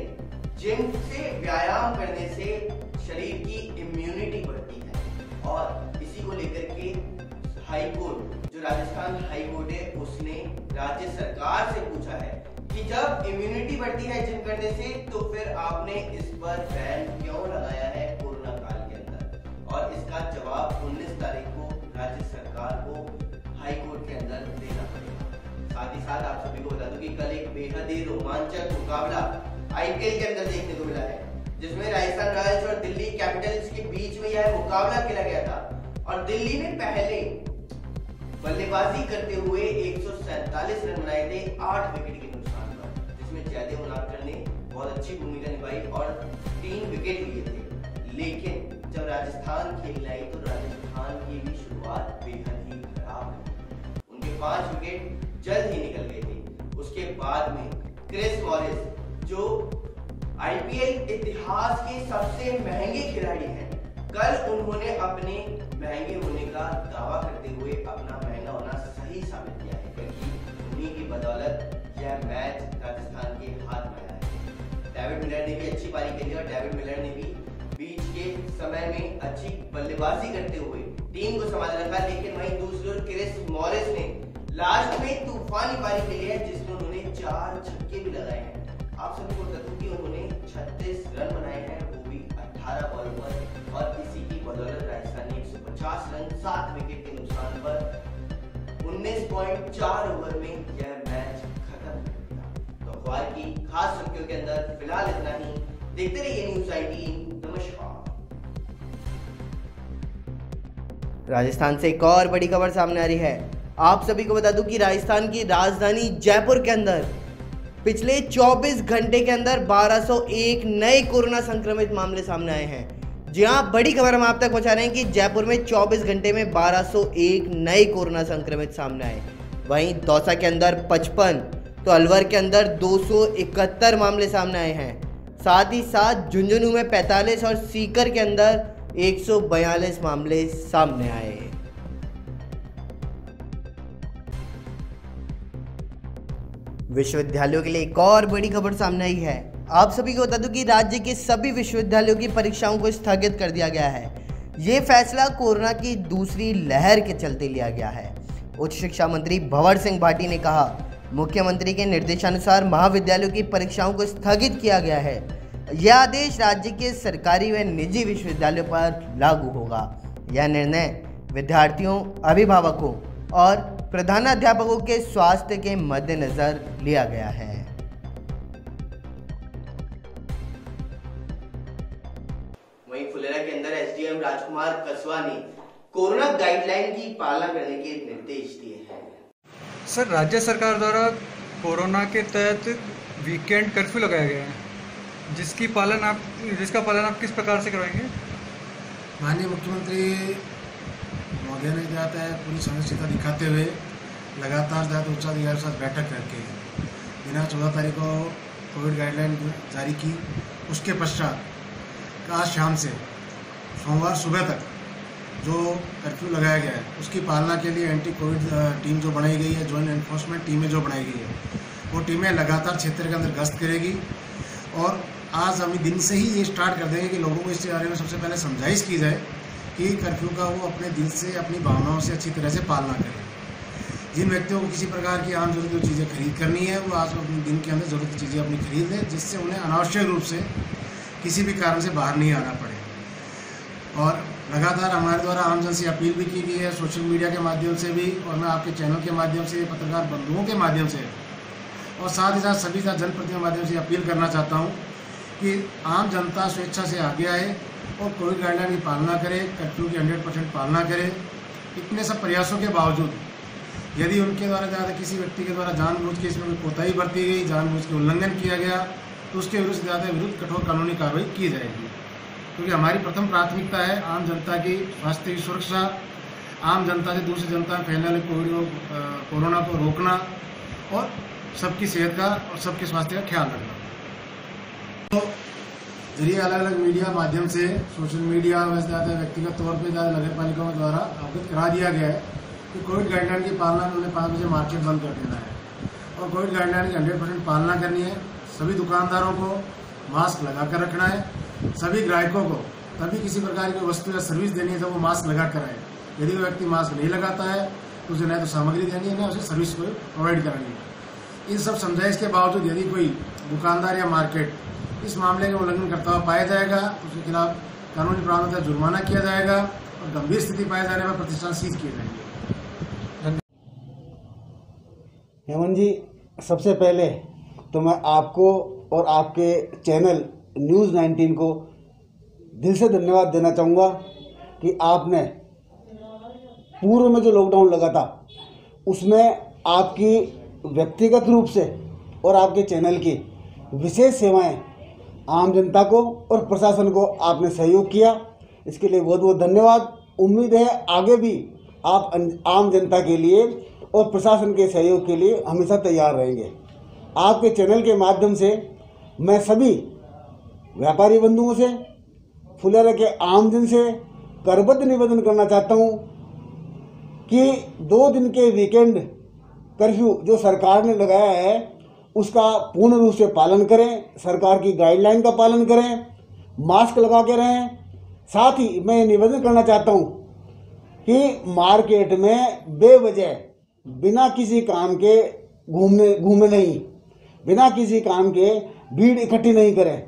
जिम से व्यायाम करने से शरीर की इम्यूनिटी बढ़ती है। और इसी को लेकर के हाई कोर्ट, जो राजस्थान हाई कोर्ट है, उसने राज्य सरकार से पूछा है कि जब इम्यूनिटी बढ़ती है जिम करने से, तो फिर आपने इस पर बैन क्यों लगाया है कोरोना काल के अंदर। और इसका जवाब 19 तारीख को राज्य सरकार को हाई कोर्ट के अंदर देना पड़ेगा। साथ आप सभी को बता दूं कि कल एक बेहद ही रोमांचक मुकाबला आईपीएल के अंदर देखने को मिला है, जिसमें राजस्थान रॉयल्स और दिल्ली कैपिटल्स के बीच में यह मुकाबला खेला गया था और दिल्ली ने पहले बल्लेबाजी करते हुए 147 रन बनाए थे 8 विकेट के नुकसान पर, जिसमें जयदेव उनादकर ने बहुत अच्छी भूमिका निभाई और 3 विकेट लिए थे। लेकिन जब राजस्थान खेलने आई तो राजस्थान की भी शुरुआत बेहद ही खराब रही। उनके 5 विकेट जल्द ही निकल गए थे। उसके बाद में क्रिस मॉरिस, जो आईपीएल इतिहास के सबसे महंगे खिलाड़ी हैं, कल उन्होंने अपने महंगे होने का दावा करते हुए अपना महंगा होना सही साबित किया है, क्योंकि उन्हीं की बदौलत यह मैच राजस्थान के हाथ में आया है। डेविड मिलर ने भी अच्छी पारी खेली और डेविड मिलर ने भी बीच के समय में अच्छी बल्लेबाजी करते हुए टीम को संभाल रखा। लेकिन वहीं दूसरी ओर क्रिस मॉरिस ने लास्ट में तूफानी पारी खेली है, जिसमें उन्होंने 4 छक्के भी लगाए हैं। आप सभी को बता दूं कि उन्होंने 36 रन बनाए हैं, वो भी 18 बॉल पर, और इसी की बदौलत राजस्थान ने 150 रन 7 विकेट के नुकसान पर 19.4 ओवर में यह मैच खत्म कर दिया। तो अखबार की खास सुर्खियों के अंदर फिलहाल इतना ही। देखते रहिए न्यूज़ 18। नमस्कार। राजस्थान से एक और बड़ी खबर सामने आ रही है। आप सभी को बता दूं कि राजस्थान की राजधानी जयपुर के अंदर पिछले 24 घंटे के अंदर 1201 नए कोरोना संक्रमित मामले सामने आए हैं। जी हां, बड़ी खबर हम आप तक पहुंचा रहे हैं कि जयपुर में 24 घंटे में 1201 नए कोरोना संक्रमित सामने आए। वहीं दौसा के अंदर 55, तो अलवर के अंदर 271 मामले सामने आए हैं। साथ ही साथ झुंझुनू में 45 और सीकर के अंदर 142 मामले सामने आए। विश्वविद्यालयों के लिए एक और बड़ी खबर सामने आई है। आप सभी को बता दूं कि राज्य के सभी विश्वविद्यालयों की परीक्षाओं को स्थगित कर दिया गया है। ये फैसला कोरोना की दूसरी लहर के चलते लिया गया है। उच्च शिक्षा मंत्री भंवर सिंह भाटी ने कहा, मुख्यमंत्री के निर्देशानुसार महाविद्यालयों की परीक्षाओं को स्थगित किया गया है। यह आदेश राज्य के सरकारी व निजी विश्वविद्यालयों पर लागू होगा। यह निर्णय विद्यार्थियों, अभिभावकों और प्रधानाध्यापकों के स्वास्थ्य के मद्देनजर लिया गया है। वहीं फुलेरा के अंदर एसडीएम राजकुमार कसवा ने कोरोना गाइडलाइन की पालना करने के निर्देश दिए हैं। सर, राज्य सरकार द्वारा कोरोना के तहत वीकेंड कर्फ्यू लगाया गया है, जिसका पालन आप किस प्रकार से करवाएंगे? माननीय मुख्यमंत्री महोदय ने जाता है पूरी संघर्षता दिखाते हुए लगातार ज़्यादा उच्चाधिकारियों के साथ बैठक करके दिनांक 14 तारीख को कोविड गाइडलाइन जारी की। उसके पश्चात आज शाम से सोमवार सुबह तक जो कर्फ्यू लगाया गया है उसकी पालना के लिए एंटी कोविड टीम जो बनाई गई है, जॉइंट एनफोर्समेंट टीमें जो बनाई गई है, वो टीमें लगातार क्षेत्र के अंदर गश्त करेगी। और आज हम दिन से ही ये स्टार्ट कर देंगे कि लोगों को इसके बारे में सबसे पहले समझाइश की जाए कि कर्फ्यू का वो अपने दिल से, अपनी भावनाओं से अच्छी तरह से पालना करें। जिन व्यक्तियों को किसी प्रकार की आम जरूरत की चीज़ें खरीद करनी है, वो आज अपने दिन के अंदर ज़रूरत की चीज़ें अपनी खरीद लें, जिससे उन्हें अनावश्यक रूप से किसी भी कारण से बाहर नहीं आना पड़े। और लगातार हमारे द्वारा आमजन से अपील भी की गई है, सोशल मीडिया के माध्यम से भी, और मैं आपके चैनल के माध्यम से, पत्रकार बंधुओं के माध्यम से, और साथ ही साथ सभी जनप्रतिनिधियों के माध्यम से अपील करना चाहता हूँ कि आम जनता स्वेच्छा से आगे आए और कोविड गाइडलाइन की पालना करे, कर्फ्यू की 100% पालना करे। इतने सब प्रयासों के बावजूद यदि उनके द्वारा ज़्यादा किसी व्यक्ति के द्वारा जानबूझ के इसमें कोई कोताही बरती गई, जानबूझ के उल्लंघन किया गया, तो उसके विरुद्ध ज़्यादा विरुद्ध कठोर कानूनी कार्रवाई की जाएगी। क्योंकि हमारी प्रथम प्राथमिकता है आम जनता की स्वास्थ्य की सुरक्षा, आम जनता से दूसरी जनता में फैलने वाले कोरोना को रोकना और सबकी सेहत का और सबके स्वास्थ्य का ख्याल रखना। तो जरिए अलग अलग मीडिया माध्यम से, सोशल मीडिया में ज़्यादा व्यक्तिगत तौर पर ज़्यादा नगर पालिकाओं द्वारा अवगत करा दिया गया है कि कोविड गाइडलाइन की पालना में उन्हें 5 बजे मार्केट बंद कर देना है और कोविड गाइडलाइन की 100% पालना करनी है। सभी दुकानदारों को मास्क लगा कर रखना है। सभी ग्राहकों को तभी किसी प्रकार की वस्तु या सर्विस देनी है तो वो मास्क लगा कर आए। यदि वो व्यक्ति मास्क नहीं लगाता है तो उसे न तो सामग्री देनी है, न उसे सर्विस को प्रोवाइड करानी है। इन सब समझाइश के बावजूद यदि कोई दुकानदार या मार्केट इस मामले का उल्लंघन करता हुआ पाया जाएगा तो उसके खिलाफ कानूनी प्रावधान जुर्माना किया जाएगा और गंभीर स्थिति पाए जाने पर प्रतिष्ठान सीज किए जाएंगे। हेमंत जी, सबसे पहले तो मैं आपको और आपके चैनल न्यूज़ 19 को दिल से धन्यवाद देना चाहूँगा कि आपने पूर्व में जो लॉकडाउन लगा था उसमें आपकी व्यक्तिगत रूप से और आपके चैनल की विशेष सेवाएं आम जनता को और प्रशासन को आपने सहयोग किया। इसके लिए बहुत बहुत धन्यवाद। उम्मीद है आगे भी आप आम जनता के लिए और प्रशासन के सहयोग के लिए हमेशा तैयार रहेंगे। आपके चैनल के माध्यम से मैं सभी व्यापारी बंधुओं से, फुलेरा के आमजन से करबद्ध निवेदन करना चाहता हूं कि 2 दिन के वीकेंड कर्फ्यू जो सरकार ने लगाया है उसका पूर्ण रूप से पालन करें, सरकार की गाइडलाइन का पालन करें, मास्क लगा के रहें। साथ ही मैं निवेदन करना चाहता हूं कि मार्केट में बेवजह बिना किसी काम के घूमे नहीं, बिना किसी काम के भीड़ इकट्ठी नहीं करें,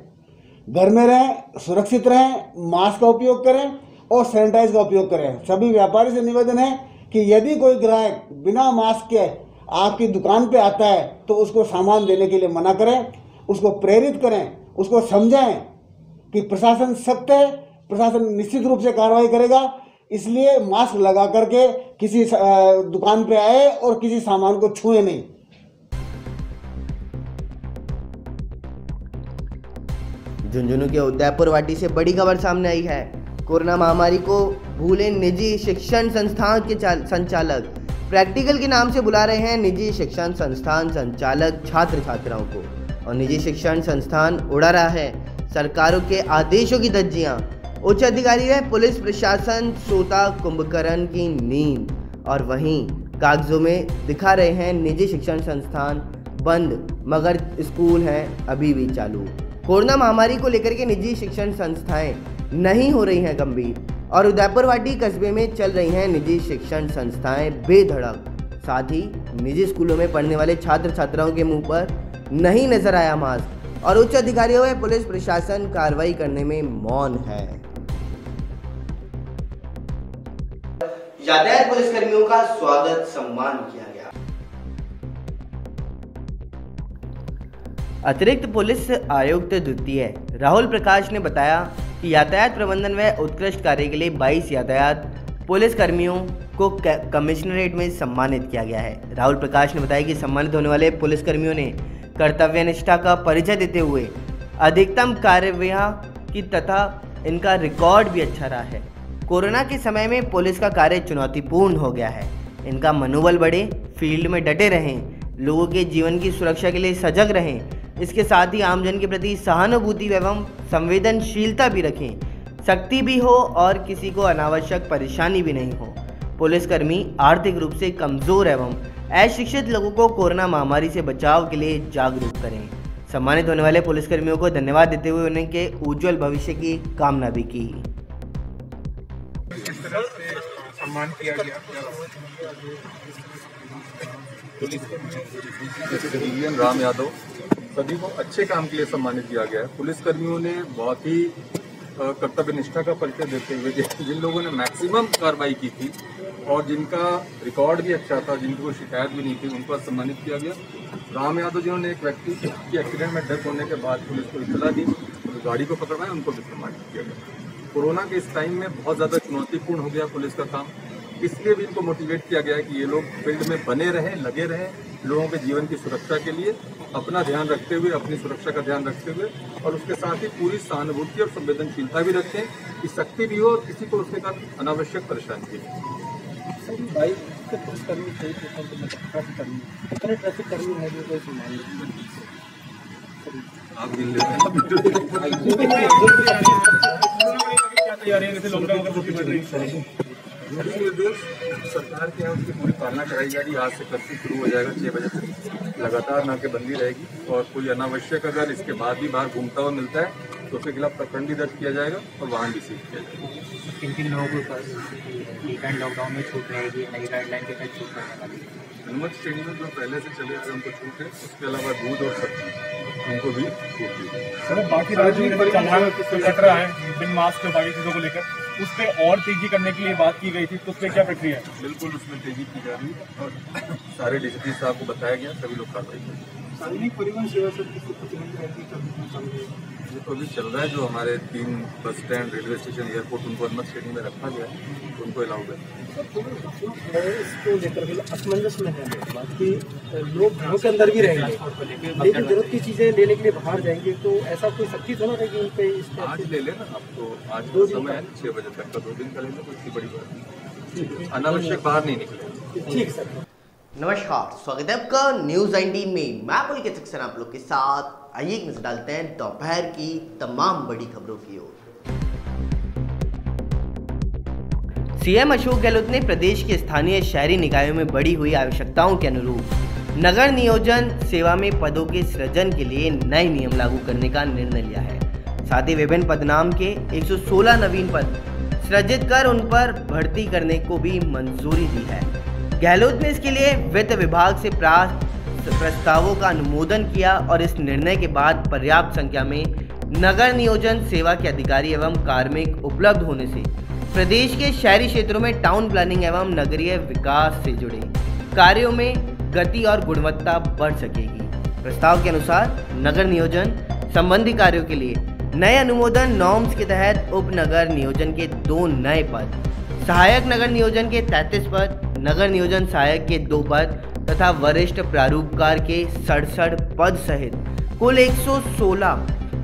घर में रहें, सुरक्षित रहें, मास्क का उपयोग करें और सैनिटाइज का उपयोग करें। सभी व्यापारी से निवेदन है कि यदि कोई ग्राहक बिना मास्क के आपकी दुकान पे आता है तो उसको सामान देने के लिए मना करें, उसको प्रेरित करें, उसको समझाएं कि प्रशासन सख्त है, प्रशासन निश्चित रूप से कार्रवाई करेगा। इसलिए मास्क लगा करके किसी दुकान पे आए और किसी सामान को छुए नहीं। झुंझुनू के उदयपुर वाटी से बड़ी खबर सामने आई है। कोरोना महामारी को भूले निजी शिक्षण संस्थान के संचालक प्रैक्टिकल के नाम से बुला रहे हैं निजी शिक्षण संस्थान संचालक छात्र छात्राओं को, और निजी शिक्षण संस्थान उड़ा रहा है सरकारों के आदेशों की धज्जियां। उच्च अधिकारी है पुलिस प्रशासन सोता कुंभकर्ण की नींद, और वहीं कागजों में दिखा रहे हैं निजी शिक्षण संस्थान बंद मगर स्कूल हैं अभी भी चालू। कोरोना महामारी को लेकर के निजी शिक्षण संस्थाएं नहीं हो रही हैं गंभीर, और उदयपुरवाटी कस्बे में चल रही हैं निजी शिक्षण संस्थाएं बेधड़क। साथ ही निजी स्कूलों में पढ़ने वाले छात्र छात्राओं के मुंह पर नहीं नजर आया मास्क, और उच्च अधिकारियों व पुलिस प्रशासन कार्रवाई करने में मौन है। यातायात पुलिस कर्मियों का स्वागत सम्मान किया गया। अतिरिक्त पुलिस आयुक्त द्वितीय राहुल प्रकाश ने बताया कि यातायात प्रबंधन व उत्कृष्ट कार्य के लिए 22 यातायात पुलिस कर्मियों को कमिश्नरेट में सम्मानित किया गया है। राहुल प्रकाश ने बताया कि सम्मानित होने वाले पुलिस कर्मियों ने कर्तव्यनिष्ठा का परिचय देते हुए अधिकतम कार्यवाही की तथा इनका रिकॉर्ड भी अच्छा रहा है। कोरोना के समय में पुलिस का कार्य चुनौतीपूर्ण हो गया है, इनका मनोबल बढ़े, फील्ड में डटे रहें, लोगों के जीवन की सुरक्षा के लिए सजग रहें। इसके साथ ही आमजन के प्रति सहानुभूति एवं संवेदनशीलता भी रखें, सख्ती भी हो और किसी को अनावश्यक परेशानी भी नहीं हो। पुलिसकर्मी आर्थिक रूप से कमजोर एवं अशिक्षित लोगों को कोरोना महामारी से बचाव के लिए जागरूक करें। सम्मानित होने वाले पुलिसकर्मियों को धन्यवाद देते हुए उनके उज्जवल भविष्य की कामना भी की। सम्मान किया गया राम यादव, सभी को अच्छे काम के लिए सम्मानित किया गया है। पुलिसकर्मियों ने बहुत ही कर्तव्य निष्ठा का परिचय देते हुए जिन लोगों ने मैक्सिमम कार्रवाई की थी और जिनका रिकॉर्ड भी अच्छा था, जिनको कोई शिकायत भी नहीं थी, उनको सम्मानित किया गया। राम यादव जिन्होंने एक व्यक्ति की एक्सीडेंट में डेथ होने के बाद पुलिस को इत्तला दी, तो गाड़ी को पकड़वाया, उनको भी सम्मानित किया गया। कोरोना के इस टाइम में बहुत ज़्यादा चुनौतीपूर्ण हो गया पुलिस का काम, इसलिए भी इनको मोटिवेट किया गया है कि ये लोग फील्ड में बने रहें, लगे रहें, लोगों के जीवन की सुरक्षा के लिए अपना ध्यान रखते हुए, अपनी सुरक्षा का ध्यान रखते हुए, और उसके साथ ही पूरी सहानुभूति और संवेदनशीलता भी रखें कि सख्ती भी हो और किसी को उसके साथ अनावश्यक परेशानी भी हो। आप गिन लेते हैं निर्देश सरकार के यहाँ उसकी पूरी पालना कराई जा रही है। आज से कर्फ्यू शुरू हो जाएगा 6 बजे तक, लगातार नाकेबंदी रहेगी, और कोई अनावश्यक अगर इसके बाद भी बाहर घूमता हुआ मिलता है तो उसके खिलाफ प्रकरण भी दर्ज किया जाएगा और वाहन भी सीज किया जाएगा। किन लोगों को वीकेंड लॉकडाउन में छूट रहेगी, नई गाइडलाइन के तहत छूट रहने वाली है? अनुमत श्रेणी में जो पहले से चले थे उनको छूट है, उसके अलावा दूध और सब्जी उनको भी छूट दी। बाकी राज्यों में बिन मास्क बाकी चीज़ों को लेकर उस पर और तेजी करने के लिए बात की गई थी, तो उस पर क्या प्रक्रिया है? बिल्कुल उसमें तेजी की जा रही है और सारे डीसीपी साहब को बताया गया, सभी लोग कार्रवाई करेंगे। सार्वजनिक परिवहन सेवा से प्रतिबंध रहती है, ये तो अभी चल रहा है। जो हमारे 3 bus stand, railway station, airport, उनको अनुमत श्रेणी में रखा गया है, तो उनको अलाउड है। इसको लेकर असमंजस में है बात कि लोग घरों के अंदर भी रहेंगे, लेकिन जरूरत की चीजें लेने के लिए बाहर जाएंगे, तो ऐसा कोई सख्ती थोड़ा रहेगी उन पे? आज ले लेना आप, तो आज का समय है 6 बजे तक का, 2 दिन का लेना, कोई इतनी बड़ी बात नहीं, अनावश्यक बाहर नहीं निकले। ठीक सर। नमस्कार, स्वागत है आपका न्यूज 19 में। मैं पुलकित सक्सेना आप लोग के साथ। आइए एक नजर डालते हैं दोपहर की तमाम बड़ी खबरों की ओर। सीएम अशोक गहलोत ने प्रदेश के स्थानीय शहरी निकायों में बढ़ी हुई आवश्यकताओं के अनुरूप नगर नियोजन सेवा में पदों के सृजन के लिए नए नियम लागू करने का निर्णय लिया है। साथ ही विभिन्न पदनाम के 116 नवीन पद सृजित कर उन पर भर्ती करने को भी मंजूरी दी है। गहलोत ने इसके लिए वित्त विभाग से प्राप्त प्रस्तावों का अनुमोदन किया और इस निर्णय के बाद पर्याप्त संख्या में नगर नियोजन सेवा के अधिकारी एवं कार्मिक उपलब्ध होने से प्रदेश के शहरी क्षेत्रों में टाउन प्लानिंग एवं नगरीय विकास से जुड़े कार्यों में गति और गुणवत्ता बढ़ सकेगी। प्रस्ताव के अनुसार नगर नियोजन संबंधी कार्यों के लिए नए अनुमोदन नॉर्म्स के तहत उप नगर नियोजन के 2 नए पद, सहायक नगर नियोजन के 33 पद, नगर नियोजन सहायक के 2 पद तथा वरिष्ठ प्रारूपकार के 67 पद सहित कुल 116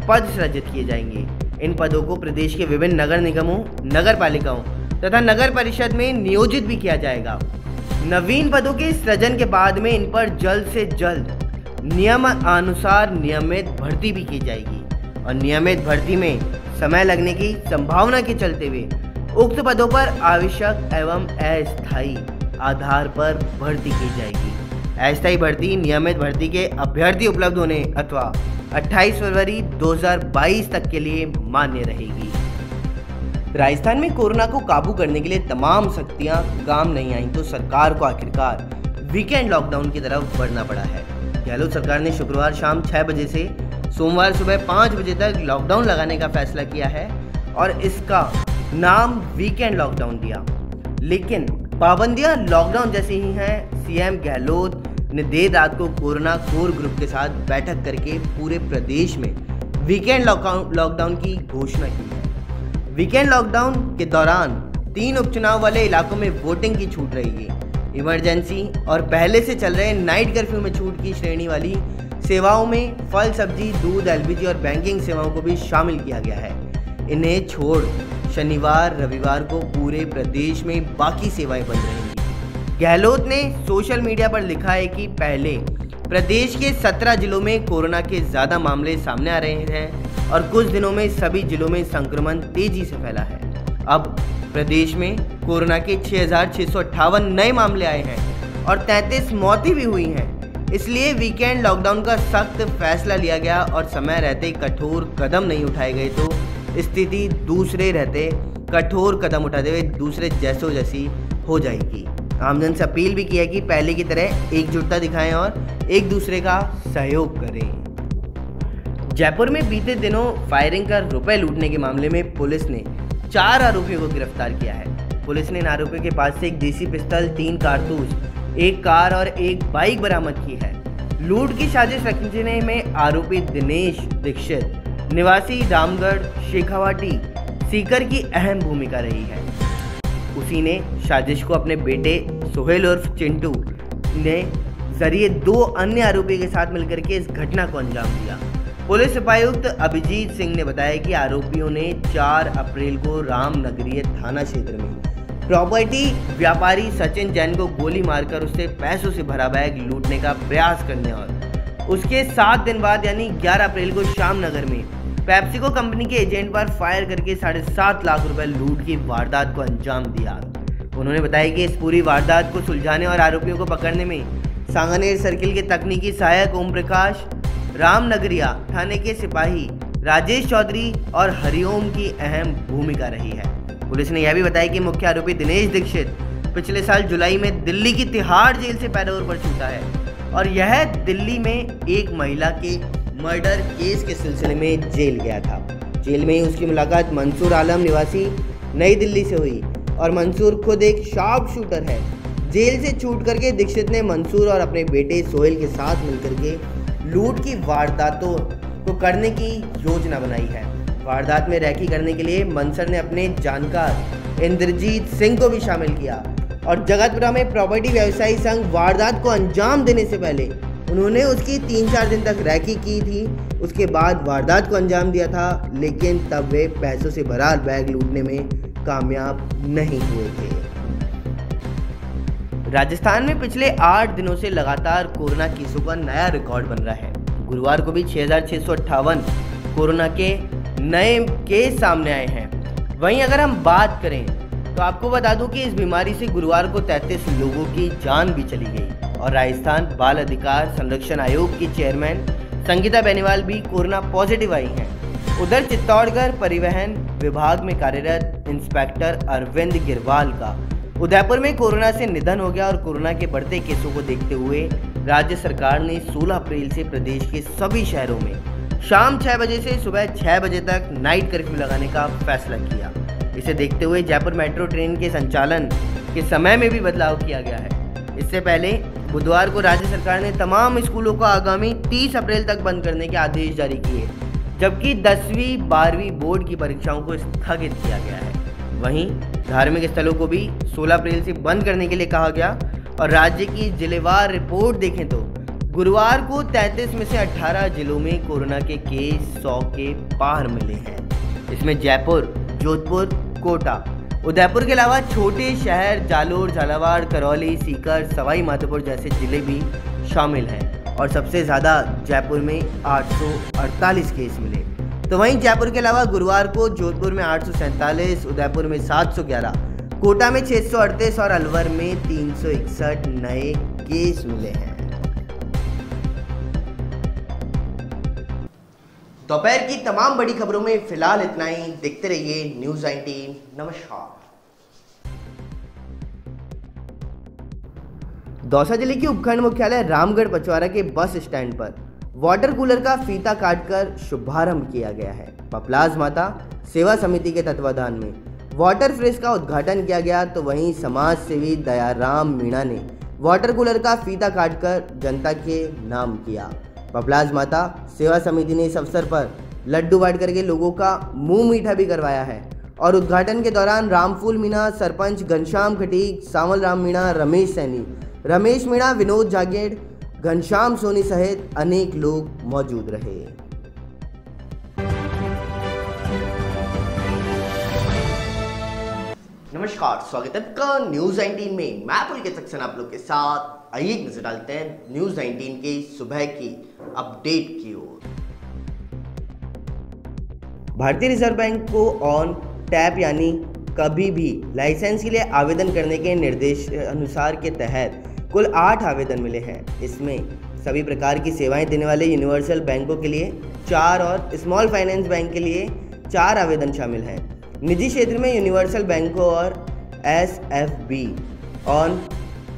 पद सृजित किए जाएंगे। इन पदों को प्रदेश के विभिन्न नगर निगमों, नगर पालिकाओं तथा नगर परिषद में नियोजित भी किया जाएगा। नवीन पदों के सृजन के बाद में इन पर जल्द से जल्द नियम अनुसार नियमित भर्ती भी की जाएगी और नियमित भर्ती में समय लगने की संभावना के चलते हुए उक्त पदों पर आवश्यक एवं अस्थायी आधार पर भर्ती की जाएगी। अस्थायी भर्ती नियमित भर्ती के अभ्यर्थी उपलब्ध होने अथवा 28 फरवरी 2022 तक के लिए मान्य रहेगी। राजस्थान में कोरोना को काबू करने के लिए तमाम शक्तियां काम नहीं आई तो सरकार को आखिरकार वीकेंड लॉकडाउन की तरफ बढ़ना पड़ा है। गहलोत सरकार ने शुक्रवार शाम 6 बजे से सोमवार सुबह 5 बजे तक लॉकडाउन लगाने का फैसला किया है और इसका नाम वीकेंड लॉकडाउन दिया। लेकिन पाबंदियां लॉकडाउन जैसी ही हैं। सीएम गहलोत ने देर रात को कोरोना कोर ग्रुप के साथ बैठक करके पूरे प्रदेश में वीकेंड लॉकडाउन की घोषणा की है। वीकेंड लॉकडाउन के दौरान 3 उपचुनाव वाले इलाकों में वोटिंग की छूट रहेगी। इमरजेंसी और पहले से चल रहे नाइट कर्फ्यू में छूट की श्रेणी वाली सेवाओं में फल, सब्जी, दूध, एलपीजी और बैंकिंग सेवाओं को भी शामिल किया गया है। इन्हें छोड़ शनिवार, रविवार को पूरे प्रदेश में बाकी सेवाएं बंद रहेंगी। गहलोत ने सोशल मीडिया पर लिखा है कि पहले प्रदेश के 17 जिलों में कोरोना के ज़्यादा मामले सामने आ रहे हैं और कुछ दिनों में सभी जिलों में संक्रमण तेजी से फैला है। अब प्रदेश में कोरोना के 6,658 नए मामले आए हैं और 33 मौतें भी हुई हैं। इसलिए वीकेंड लॉकडाउन का सख्त फैसला लिया गया और समय रहते कठोर कदम नहीं उठाए गए तो स्थिति दूसरे रहते कठोर कदम उठाते हुए दूसरे जैसों जैसी हो जाएगी। आमजन से अपील भी की है कि पहले की तरह एकजुटता दिखाएं और एक दूसरे का सहयोग करें। जयपुर में बीते दिनों फायरिंग कर रुपए लूटने के मामले में पुलिस ने 4 आरोपियों को गिरफ्तार किया है। पुलिस ने इन आरोपियों के पास से एक देसी पिस्तौल, 3 कारतूस, 1 कार और 1 बाइक बरामद की है। लूट की साजिश रचने में आरोपी दिनेश दीक्षित निवासी रामगढ़ शेखावाटी सीकर की अहम भूमिका रही है। उसी ने साजिश को अपने बेटे सोहेल उर्फ चिंटू ने जरिए 2 अन्य आरोपी के साथ मिलकर के इस घटना को अंजाम दिया। पुलिस उपायुक्त अभिजीत सिंह ने बताया कि आरोपियों ने 4 अप्रैल को रामनगरीय थाना क्षेत्र में प्रॉपर्टी व्यापारी सचिन जैन को गोली मारकर उससे पैसों से भरा बैग लूटने का प्रयास करने और उसके 7 दिन बाद यानी 11 अप्रैल को श्यामनगर में पेप्सिको कंपनी के एजेंट पर फायर करके 7.5 लाख रुपए लूट की वारदात को अंजाम दिया। उन्होंने बताया कि इस पूरी वारदात को सुलझाने और आरोपियों को पकड़ने में सांगानेर सर्किल के तकनीकी सहायक ओम प्रकाश, रामनगरिया थाने के सिपाही राजेश चौधरी और हरिओम की अहम भूमिका रही है। पुलिस ने यह भी बताया कि मुख्य आरोपी दिनेश दीक्षित पिछले साल जुलाई में दिल्ली की तिहाड़ जेल से पैरोल पर छूटा है और यह दिल्ली में एक महिला के मर्डर केस के सिलसिले में जेल गया था। जेल में ही उसकी मुलाकात मंसूर आलम निवासी नई दिल्ली से हुई और मंसूर खुद एक शार्प शूटर है। जेल से छूट करके दीक्षित ने मंसूर और अपने बेटे सोहेल के साथ मिलकर के लूट की वारदातों को करने की योजना बनाई है। वारदात में रैकी करने के लिए मंसर ने अपने जानकार इंद्रजीत सिंह को भी शामिल किया और जगतपुरा में प्रॉपर्टी व्यवसायी संघ वारदात को अंजाम देने से पहले उन्होंने उसकी 3-4 दिन तक रैकी की थी। उसके बाद वारदात को अंजाम दिया था, लेकिन तब वे पैसों से भरा बैग लूटने में कामयाब नहीं हुए थे। राजस्थान में पिछले 8 दिनों से लगातार कोरोना केसों का नया रिकॉर्ड बन रहा है। गुरुवार को भी 6,658 कोरोना के नए केस सामने आए हैं। वहीं अगर हम बात करें तो आपको बता दूं कि इस बीमारी से गुरुवार को 33 लोगों की जान भी चली गई और राजस्थान बाल अधिकार संरक्षण आयोग की चेयरमैन संगीता बेनीवाल भी कोरोना पॉजिटिव आई हैं। उधर चित्तौड़गढ़ परिवहन विभाग में कार्यरत इंस्पेक्टर अरविंद गिरवाल का उदयपुर में कोरोना से निधन हो गया और कोरोना के बढ़ते केसों को देखते हुए राज्य सरकार ने 16 अप्रैल से प्रदेश के सभी शहरों में शाम 6 बजे से सुबह 6 बजे तक नाइट कर्फ्यू लगाने का फैसला किया। इसे देखते हुए जयपुर मेट्रो ट्रेन के संचालन के समय में भी बदलाव किया गया है। इससे पहले बुधवार को राज्य सरकार ने तमाम स्कूलों को आगामी 30 अप्रैल तक बंद करने के आदेश जारी किए, जबकि 10वीं 12वीं बोर्ड की परीक्षाओं को स्थगित किया गया है। वहीं धार्मिक स्थलों को भी 16 अप्रैल से बंद करने के लिए कहा गया और राज्य की जिलेवार रिपोर्ट देखें तो गुरुवार को 33 में से 18 जिलों में कोरोना के केस 100 के पार मिले हैं। इसमें जयपुर, जोधपुर, कोटा, उदयपुर के अलावा छोटे शहर जालोर, झालावाड़, करौली, सीकर, सवाई माधोपुर जैसे जिले भी शामिल हैं और सबसे ज़्यादा जयपुर में 848 केस मिले। तो वहीं जयपुर के अलावा गुरुवार को जोधपुर में 847, उदयपुर में 711, कोटा में 638 और अलवर में 361 नए केस मिले हैं। दोपहर की तमाम बड़ी खबरों में फिलहाल इतना ही। देखते रहिए न्यूज़ 19। नमस्कार। दौसा जिले के उपखंड मुख्यालय रामगढ़ पचवारा के बस स्टैंड पर वाटर कूलर का फीता काटकर शुभारंभ किया गया है। पपलाज माता सेवा समिति के तत्वाधान में वाटर फ्रेश का उद्घाटन किया गया। तो वहीं समाज सेवी दयाराम मीणा ने वाटर कूलर का फीता काटकर जनता के नाम किया। पपलाज माता सेवा समिति ने इस अवसर पर लड्डू बांट करके लोगों का मुंह मीठा भी करवाया है और उद्घाटन के दौरान रामफूल मीणा, सरपंच घनश्याम खटीक, सावल राम मीणा, रमेश सैनी, रमेश मीणा, विनोद जागेड़, घनश्याम सोनी सहित अनेक लोग मौजूद रहे। नमस्कार, स्वागत है आपका न्यूज़ 19 में। मैं पुलकित सक्सेना आप लोग के साथ। आइए एक नजर डालते हैं न्यूज़ 19 की सुबह की अपडेट की ओर। भारतीय रिजर्व बैंक को ऑन टैप यानी कभी भी लाइसेंस के लिए आवेदन करने के निर्देश अनुसार के तहत कुल 8 आवेदन मिले हैं। इसमें सभी प्रकार की सेवाएं देने वाले यूनिवर्सल बैंकों के लिए 4 और स्मॉल फाइनेंस बैंक के लिए 4 आवेदन शामिल हैं। निजी क्षेत्र में यूनिवर्सल बैंकों और SFB ऑन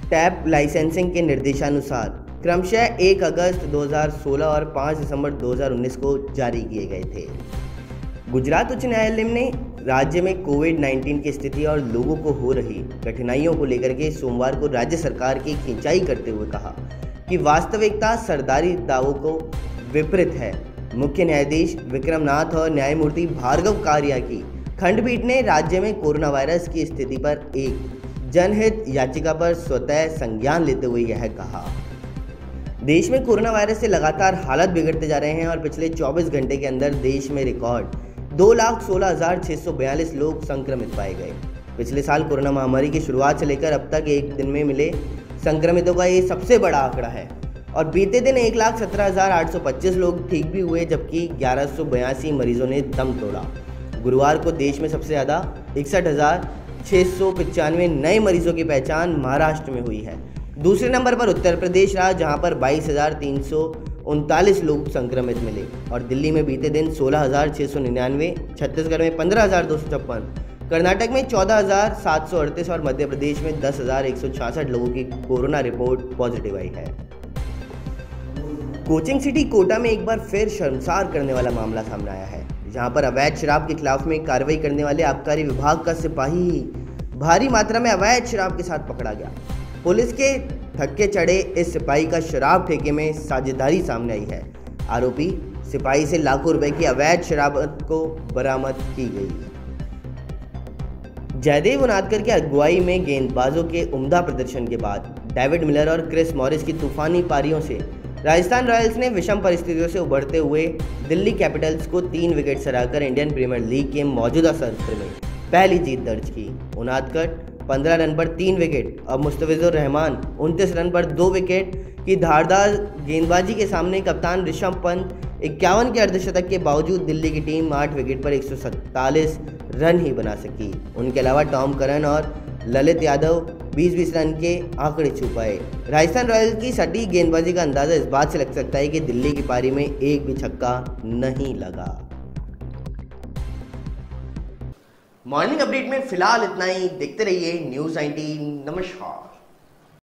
टैप लाइसेंसिंग के निर्देशानुसार क्रमशः 1 अगस्त 2016 और 5 दिसंबर 2019 को जारी किए गए थे। गुजरात उच्च न्यायालय ने राज्य में कोविड-19 की स्थिति और लोगों को हो रही कठिनाइयों को लेकर के सोमवार को राज्य सरकार की खिंचाई करते हुए कहा कि वास्तविकता सरकारी दावों को विपरीत है। मुख्य न्यायाधीश विक्रमनाथ और न्यायमूर्ति भार्गव कारिया की खंडपीठ ने राज्य में कोरोना वायरस की स्थिति पर एक जनहित याचिका पर स्वतः संज्ञान लेते हुए यह कहा। देश में कोरोना वायरस से लगातार हालात बिगड़ते जा रहे हैं और पिछले 24 घंटे के अंदर देश में रिकॉर्ड 2,16,642 लोग संक्रमित पाए गए। पिछले साल कोरोना महामारी की शुरुआत से लेकर अब तक एक दिन में मिले संक्रमितों का ये सबसे बड़ा आंकड़ा है और बीते दिन 1,17,825 लोग ठीक भी हुए, जबकि 1182 मरीजों ने दम तोड़ा। गुरुवार को देश में सबसे ज़्यादा 61,695 नए मरीजों की पहचान महाराष्ट्र में हुई है। दूसरे नंबर पर उत्तर प्रदेश रहा, जहां पर 22,339 लोग संक्रमित मिले और दिल्ली में बीते दिन 16,699, छत्तीसगढ़ में 15,256, कर्नाटक में 14,738 और मध्य प्रदेश में 10,166 लोगों की कोरोना रिपोर्ट पॉजिटिव आई है। कोचिंग सिटी कोटा में एक बार फिर शर्मसार करने वाला मामला सामने आया है। जहां पर अवैध शराब के खिलाफ में कार्रवाई करने वाले आबकारी विभाग का सिपाही ही भारी मात्रा में अवैध शराब के साथ पकड़ा गया। पुलिस के थक्के चढ़े इस सिपाही का शराब ठेके में साझेदारी सामने आई है। आरोपी सिपाही से लाखों रुपए की अवैध शराब को बरामद की गई। जयदेव उनादकर की अगुवाई में गेंदबाजों के उम्दा प्रदर्शन के बाद डेविड मिलर और क्रिस मॉरिस की तूफानी पारियों से राजस्थान रॉयल्स ने विषम परिस्थितियों से उभरते हुए दिल्ली कैपिटल्स को 3 विकेट से हराकर इंडियन प्रीमियर लीग के मौजूदा सत्र में पहली जीत दर्ज की। उनादकर 15 रन पर 3 विकेट और मुस्तफिजुर रहमान 29 रन पर 2 विकेट की धारदार गेंदबाजी के सामने कप्तान ऋषभ पंत 51 के अर्धशतक के बावजूद दिल्ली की टीम 8 विकेट पर 147 रन ही बना सकी। उनके अलावा टॉम करन और ललित यादव 20-20 रन के आंकड़े छू पाए। राजस्थान रॉयल्स की सटीक गेंदबाजी का अंदाजा इस बात से लग सकता है कि दिल्ली की पारी में एक भी छक्का नहीं लगा। मॉर्निंग अपडेट में फिलहाल इतना ही। देखते रहिए न्यूज़ 19। नमस्कार।